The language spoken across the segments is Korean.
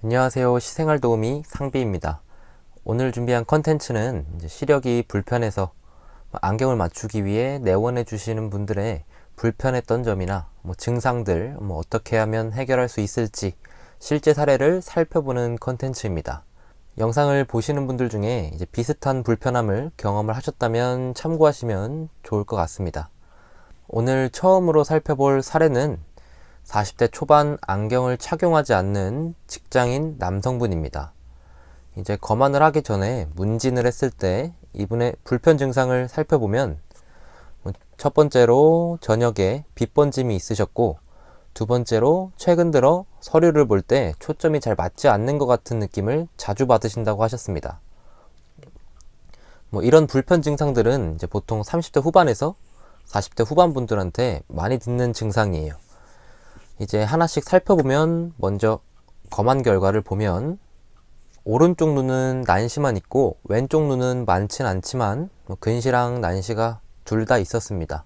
안녕하세요. 시생활 도우미 상비입니다. 오늘 준비한 컨텐츠는 시력이 불편해서 안경을 맞추기 위해 내원해 주시는 분들의 불편했던 점이나 증상들 어떻게 하면 해결할 수 있을지 실제 사례를 살펴보는 컨텐츠입니다. 영상을 보시는 분들 중에 비슷한 불편함을 경험을 하셨다면 참고하시면 좋을 것 같습니다. 오늘 처음으로 살펴볼 사례는 40대 초반 안경을 착용하지 않는 직장인 남성분입니다. 이제 검안을 하기 전에 문진을 했을 때 이분의 불편 증상을 살펴보면 첫 번째로 저녁에 빛 번짐이 있으셨고, 두 번째로 최근 들어 서류를 볼 때 초점이 잘 맞지 않는 것 같은 느낌을 자주 받으신다고 하셨습니다. 이런 불편 증상들은 이제 보통 30대 후반에서 40대 후반 분들한테 많이 듣는 증상이에요. 이제 하나씩 살펴보면 먼저 검안 결과를 보면 오른쪽 눈은 난시만 있고 왼쪽 눈은 많진 않지만 근시랑 난시가 둘 다 있었습니다.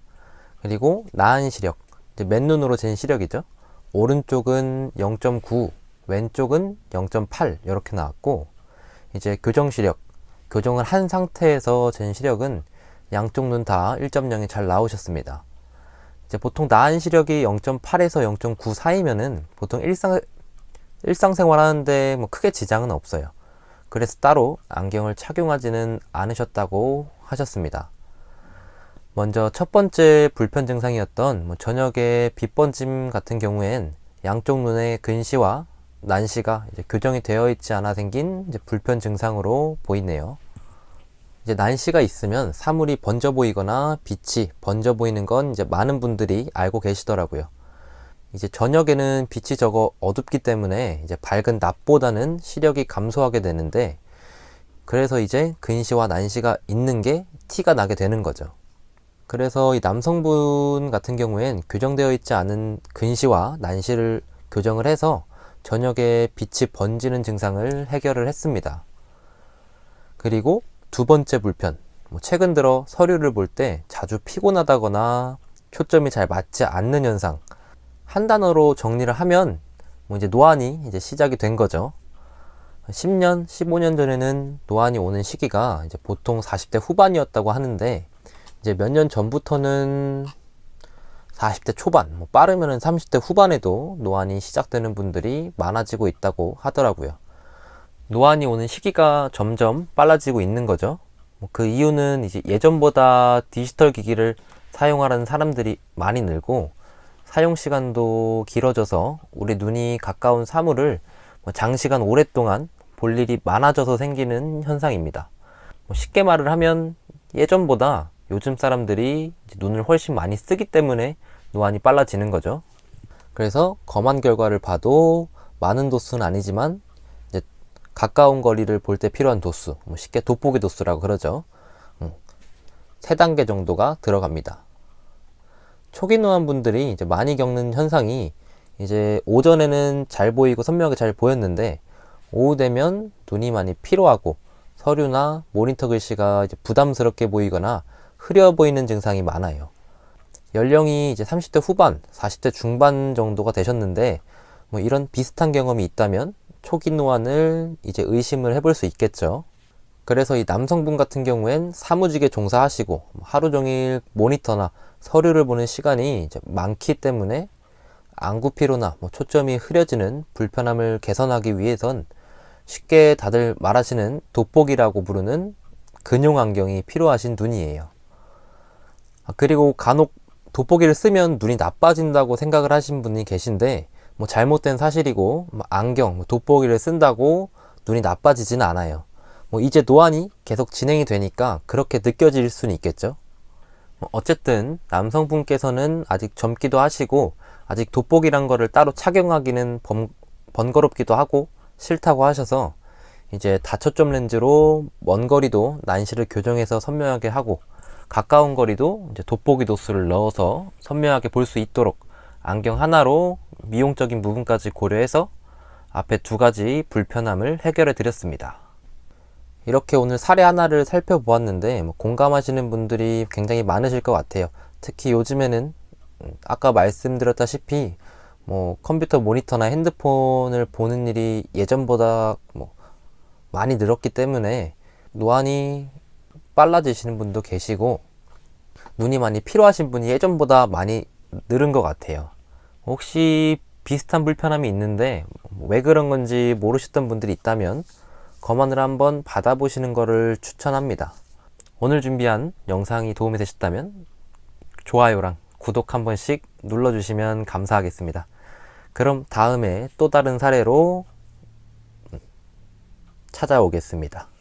그리고 나은 시력, 이제 맨눈으로 잰 시력이죠. 오른쪽은 0.9, 왼쪽은 0.8 이렇게 나왔고, 이제 교정 시력, 교정을 한 상태에서 잰 시력은 양쪽 눈 다 1.0이 잘 나오셨습니다. 이제 보통 나은 시력이 0.8에서 0.9 사이면은 보통 일상생활 하는데 크게 지장은 없어요. 그래서 따로 안경을 착용하지는 않으셨다고 하셨습니다. 먼저 첫 번째 불편 증상이었던 저녁에 빛 번짐 같은 경우엔 양쪽 눈의 근시와 난시가 이제 교정이 되어 있지 않아 생긴 이제 불편 증상으로 보이네요. 이제 난시가 있으면 사물이 번져 보이거나 빛이 번져 보이는 건 이제 많은 분들이 알고 계시더라고요. 이제 저녁에는 빛이 적어 어둡기 때문에 이제 밝은 낮보다는 시력이 감소하게 되는데, 그래서 이제 근시와 난시가 있는 게 티가 나게 되는 거죠. 그래서 이 남성분 같은 경우엔 교정되어 있지 않은 근시와 난시를 교정을 해서 저녁에 빛이 번지는 증상을 해결을 했습니다. 그리고 두 번째 불편, 최근 들어 서류를 볼 때 자주 피곤하다거나 초점이 잘 맞지 않는 현상, 한 단어로 정리를 하면 이제 노안이 이제 시작이 된 거죠. 10년, 15년 전에는 노안이 오는 시기가 이제 보통 40대 후반이었다고 하는데, 이제 몇 년 전부터는 40대 초반, 빠르면은 30대 후반에도 노안이 시작되는 분들이 많아지고 있다고 하더라고요. 노안이 오는 시기가 점점 빨라지고 있는 거죠. 그 이유는 이제 예전보다 디지털 기기를 사용하는 사람들이 많이 늘고 사용 시간도 길어져서 우리 눈이 가까운 사물을 장시간 오랫동안 볼 일이 많아져서 생기는 현상입니다. 쉽게 말을 하면 예전보다 요즘 사람들이 눈을 훨씬 많이 쓰기 때문에 노안이 빨라지는 거죠. 그래서 검안 결과를 봐도 많은 도수는 아니지만 가까운 거리를 볼 때 필요한 도수, 쉽게 돋보기 도수라고 그러죠. 3단계 정도가 들어갑니다. 초기 노안 분들이 이제 많이 겪는 현상이, 이제 오전에는 잘 보이고 선명하게 잘 보였는데 오후 되면 눈이 많이 피로하고 서류나 모니터 글씨가 이제 부담스럽게 보이거나 흐려 보이는 증상이 많아요. 연령이 이제 30대 후반, 40대 중반 정도가 되셨는데 이런 비슷한 경험이 있다면 초기 노안을 이제 의심을 해볼 수 있겠죠. 그래서 이 남성분 같은 경우엔 사무직에 종사하시고 하루 종일 모니터나 서류를 보는 시간이 이제 많기 때문에 안구 피로나 초점이 흐려지는 불편함을 개선하기 위해선 쉽게 다들 말하시는 돋보기라고 부르는 근용 안경이 필요하신 분이에요. 그리고 간혹 돋보기를 쓰면 눈이 나빠진다고 생각을 하신 분이 계신데 잘못된 사실이고, 안경, 돋보기를 쓴다고 눈이 나빠지지는 않아요. 이제 노안이 계속 진행이 되니까 그렇게 느껴질 수는 있겠죠. 어쨌든 남성분께서는 아직 젊기도 하시고 아직 돋보기란 거를 따로 착용하기는 번거롭기도 하고 싫다고 하셔서 이제 다초점 렌즈로 먼 거리도 난시를 교정해서 선명하게 하고 가까운 거리도 이제 돋보기 도수를 넣어서 선명하게 볼 수 있도록 안경 하나로 미용적인 부분까지 고려해서 앞에 두 가지 불편함을 해결해 드렸습니다. 이렇게 오늘 사례 하나를 살펴보았는데 공감하시는 분들이 굉장히 많으실 것 같아요. 특히 요즘에는 아까 말씀드렸다시피 뭐 컴퓨터 모니터나 핸드폰을 보는 일이 예전보다 뭐 많이 늘었기 때문에 노안이 빨라지시는 분도 계시고, 눈이 많이 피로하신 분이 예전보다 많이 늘은 것 같아요. 혹시 비슷한 불편함이 있는데 왜 그런 건지 모르셨던 분들이 있다면 검안을 한번 받아보시는 것을 추천합니다. 오늘 준비한 영상이 도움이 되셨다면 좋아요랑 구독 한 번씩 눌러주시면 감사하겠습니다. 그럼 다음에 또 다른 사례로 찾아오겠습니다.